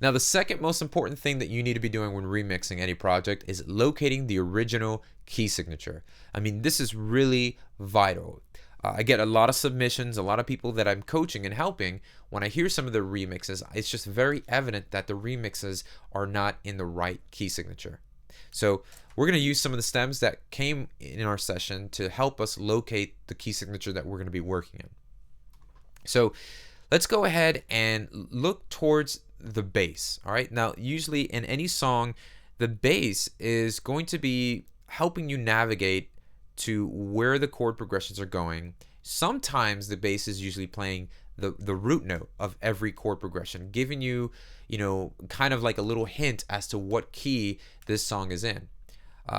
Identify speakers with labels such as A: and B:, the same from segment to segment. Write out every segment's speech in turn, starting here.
A: Now, the second most important thing that you need to be doing when remixing any project is locating the original key signature. I mean, this is really vital. I get a lot of submissions, a lot of people that I'm coaching and helping. When I hear some of the remixes, it's just very evident that the remixes are not in the right key signature. So we're going to use some of the stems that came in our session to help us locate the key signature that we're going to be working in. So let's go ahead and look towards the bass. All right. Now, usually in any song, the bass is going to be helping you navigate to where the chord progressions are going. Sometimes the bass is usually playing the root note of every chord progression, giving you, kind of like a little hint as to what key this song is in.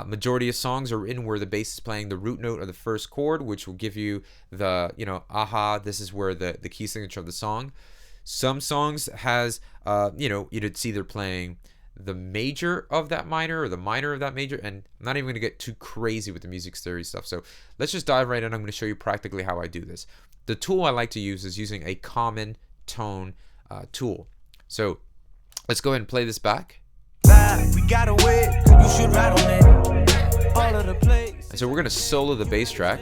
A: Majority of songs are written where the bass is playing the root note of the first chord, which will give you the, aha, this is where the key signature of the song. Some songs has, it's either playing the major of that minor or the minor of that major, and I'm not even going to get too crazy with the music theory stuff. So let's just dive right in. I'm going to show you practically how I do this. The tool I like to use is using a common tone tool. So let's go ahead and play this back. And so we're going to solo the bass track.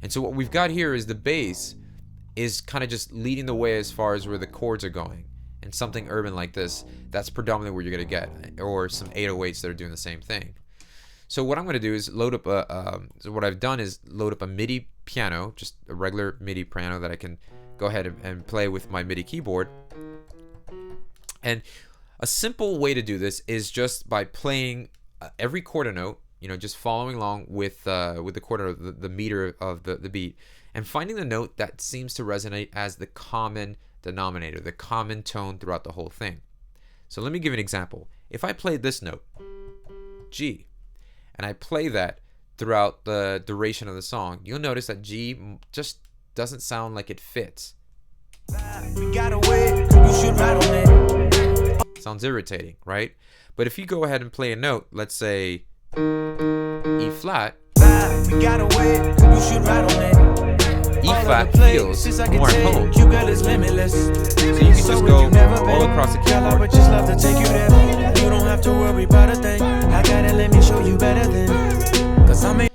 A: And so what we've got here is the bass is kind of just leading the way as far as where the chords are going. And something urban like this, that's predominantly where you're going to get, or some 808s that are doing the same thing. So what I'm going to do is load up what I've done is load up a MIDI piano, just a regular MIDI piano that I can go ahead and play with my MIDI keyboard. And a simple way to do this is just by playing every quarter note, just following along with the quarter note, the meter of the beat, and finding the note that seems to resonate as the common denominator, the common tone throughout the whole thing. So let me give an example. If I play this note, G, and I play that throughout the duration of the song, you'll notice that G just doesn't sound like it fits. Sounds irritating, right? But if you go ahead and play a note, let's say E flat, E flat feels more at home. So you can just go all across the keyboard.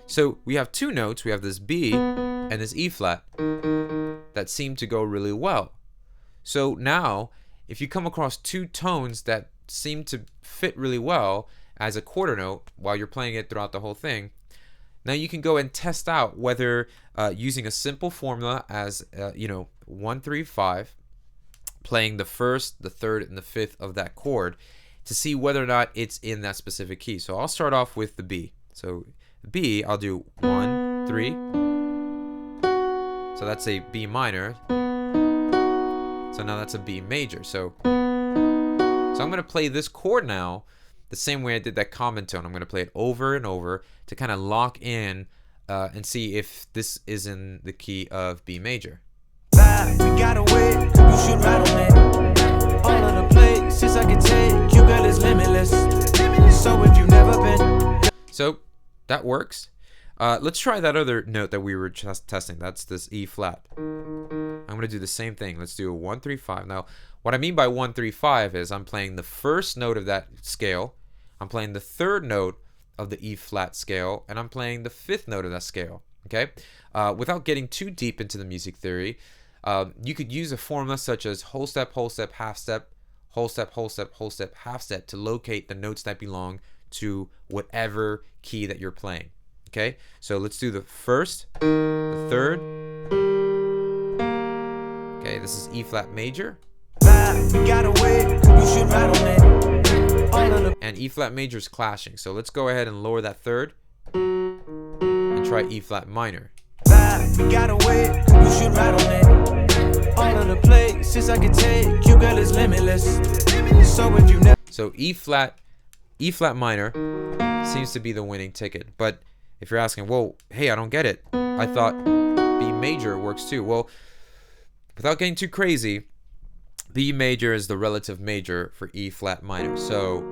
A: So we have two notes. We have this B and this E flat that seem to go really well. So now, if you come across two tones that seem to fit really well as a quarter note while you're playing it throughout the whole thing, now you can go and test out whether using a simple formula as 1, 3, 5, playing the first, the third, and the fifth of that chord to see whether or not it's in that specific key. So I'll start off with the B. So B, I'll do 1, 3. So that's a B minor. So now that's a B major. So I'm going to play this chord now the same way I did that common tone. I'm going to play it over and over to kind of lock in and see if this is in the key of B major. So that works. Let's try that other note that we were just testing. That's this E flat. I'm going to do the same thing. Let's do a 1, 3, 5. Now, what I mean by 1, 3, 5 is I'm playing the first note of that scale, I'm playing the third note of the E flat scale, and I'm playing the fifth note of that scale. Okay? Without getting too deep into the music theory, you could use a formula such as whole step, half step, whole step, half step to locate the notes that belong to whatever key that you're playing. Okay? So let's do the first, the third. Okay, this is E flat major. And E flat major is clashing. So let's go ahead and lower that third and try E flat minor. So E flat minor seems to be the winning ticket. But if you're asking, well, hey, I don't get it. I thought B major works too. Well, without getting too crazy, B major is the relative major for E flat minor. So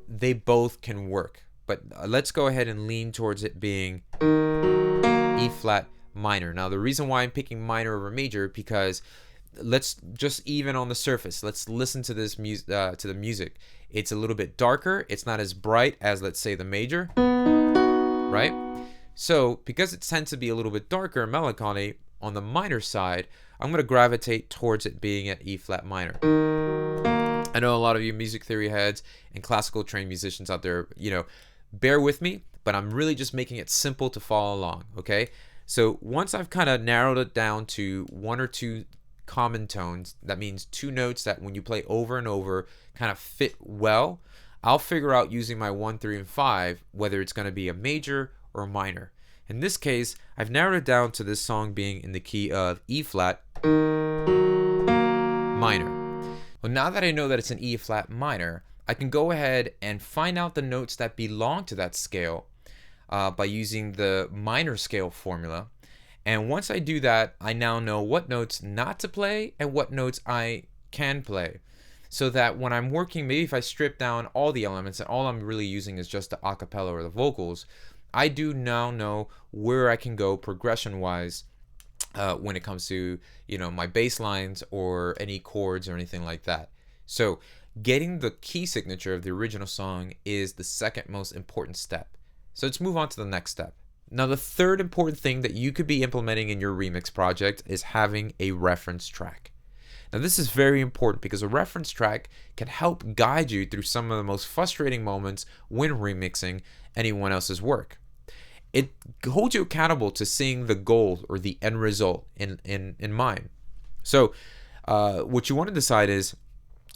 A: they both can work. But let's go ahead and lean towards it being E flat minor. Now, the reason why I'm picking minor over major, because let's just even on the surface, let's listen to this music, to the music. It's a little bit darker. It's not as bright as, let's say, the major, right? So because it tends to be a little bit darker and melancholy on the minor side, I'm going to gravitate towards it being at E flat minor. I know a lot of you music theory heads and classical trained musicians out there, bear with me, but I'm really just making it simple to follow along, okay? So once I've kind of narrowed it down to one or two common tones, that means two notes that when you play over and over kind of fit well, I'll figure out using my 1, 3, and 5 whether it's going to be a major or a minor. In this case, I've narrowed it down to this song being in the key of E flat minor. Well, now that I know that it's an E flat minor, I can go ahead and find out the notes that belong to that scale by using the minor scale formula. And once I do that, I now know what notes not to play and what notes I can play. So that when I'm working, maybe if I strip down all the elements and all I'm really using is just the acapella or the vocals, I do now know where I can go progression-wise when it comes to, my bass lines or any chords or anything like that. So getting the key signature of the original song is the second most important step. So let's move on to the next step. Now, the third important thing that you could be implementing in your remix project is having a reference track. Now, this is very important because a reference track can help guide you through some of the most frustrating moments when remixing anyone else's work. It holds you accountable to seeing the goal or the end result in mind. So what you want to decide is,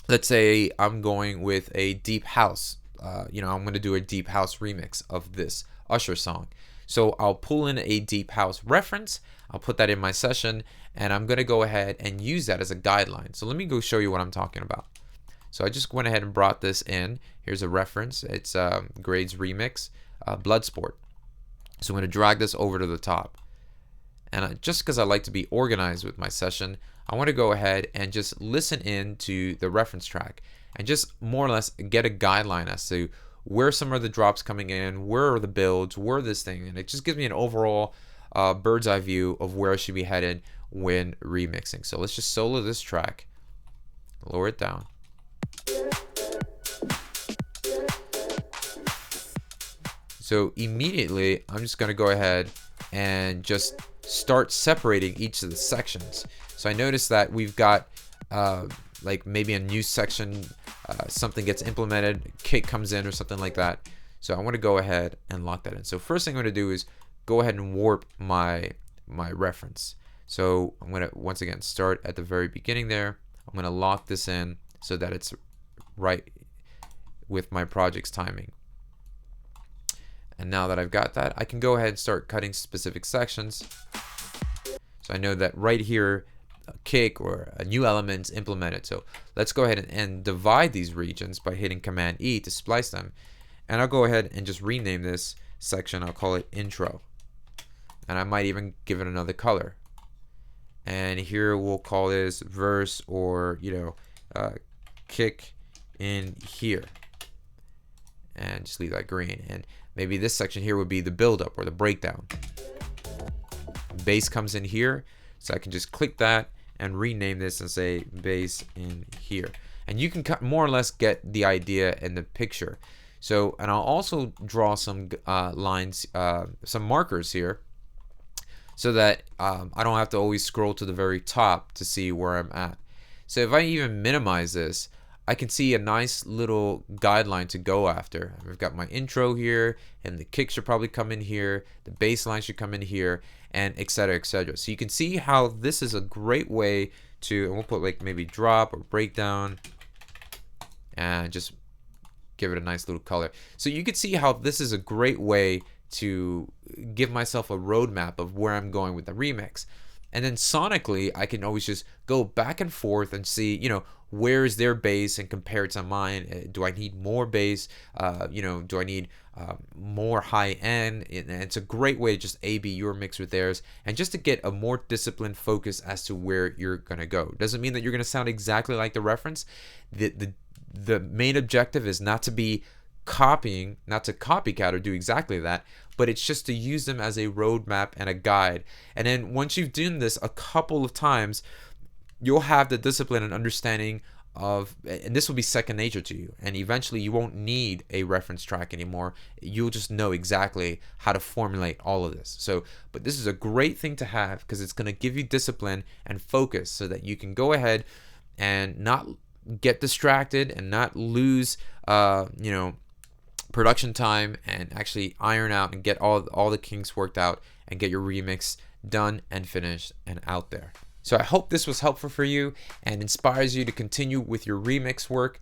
A: let's say I'm going with a deep house. I'm going to do a deep house remix of this Usher song. So I'll pull in a deep house reference. I'll put that in my session, and I'm going to go ahead and use that as a guideline. So let me go show you what I'm talking about. So I just went ahead and brought this in. Here's a reference. It's Grade's remix, Bloodsport. So I'm going to drag this over to the top. And just because I like to be organized with my session, I want to go ahead and just listen in to the reference track and just more or less get a guideline as to where some of the drops coming in, where are the builds, where this thing, and it just gives me an overall bird's eye view of where I should be headed when remixing. So let's just solo this track, lower it down. So immediately, I'm just going to go ahead and just start separating each of the sections. So I noticed that we've got like maybe a new section, something gets implemented, kick comes in or something like that. So I want to go ahead and lock that in. So first thing I'm going to do is go ahead and warp my reference. So I'm going to once again start at the very beginning there. I'm going to lock this in so that it's right with my project's timing. And now that I've got that, I can go ahead and start cutting specific sections. So I know that right here, a kick or a new element's implemented. So let's go ahead and divide these regions by hitting Command E to splice them. And I'll go ahead and just rename this section. I'll call it intro. And I might even give it another color. And here we'll call this verse or, kick in here. And just leave that green. And maybe this section here would be the build-up or the breakdown. Bass comes in here, so I can just click that and rename this and say bass in here. And you can more or less get the idea and the picture. So, and I'll also draw some lines, some markers here, so that I don't have to always scroll to the very top to see where I'm at. So if I even minimize this, I can see a nice little guideline to go after. I've got my intro here, and the kick should probably come in here, the bass line should come in here, and etc, etc. So you can see how this is a great way to, and we'll put like maybe drop or breakdown, and just give it a nice little color. So you can see how this is a great way to give myself a roadmap of where I'm going with the remix. And then sonically, I can always just go back and forth and see, where is their bass and compare it to mine. Do I need more bass? Do I need more high end? And it's a great way to just A/B your mix with theirs, and just to get a more disciplined focus as to where you're gonna go. Doesn't mean that you're gonna sound exactly like the reference. The main objective is not to be copying, not to copycat or do exactly that, but it's just to use them as a roadmap and a guide. And then once you've done this a couple of times, you'll have the discipline and understanding of, and this will be second nature to you, and eventually you won't need a reference track anymore. You'll just know exactly how to formulate all of this. So, but this is a great thing to have because it's going to give you discipline and focus so that you can go ahead and not get distracted and not lose production time, and actually iron out and get all the kinks worked out and get your remix done and finished and out there. So I hope this was helpful for you and inspires you to continue with your remix work.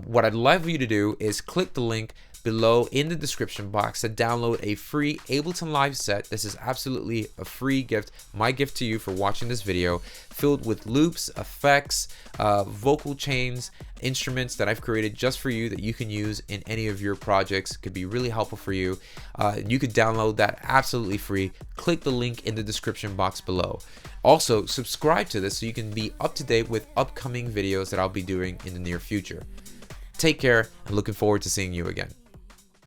A: What I'd love you to do is click the link below in the description box to download a free Ableton Live set. This is absolutely a free gift, my gift to you for watching this video, filled with loops, effects, vocal chains, instruments that I've created just for you that you can use in any of your projects. It could be really helpful for you. You could download that absolutely free. Click the link in the description box below. Also, subscribe to this so you can be up to date with upcoming videos that I'll be doing in the near future. Take care, and looking forward to seeing you again.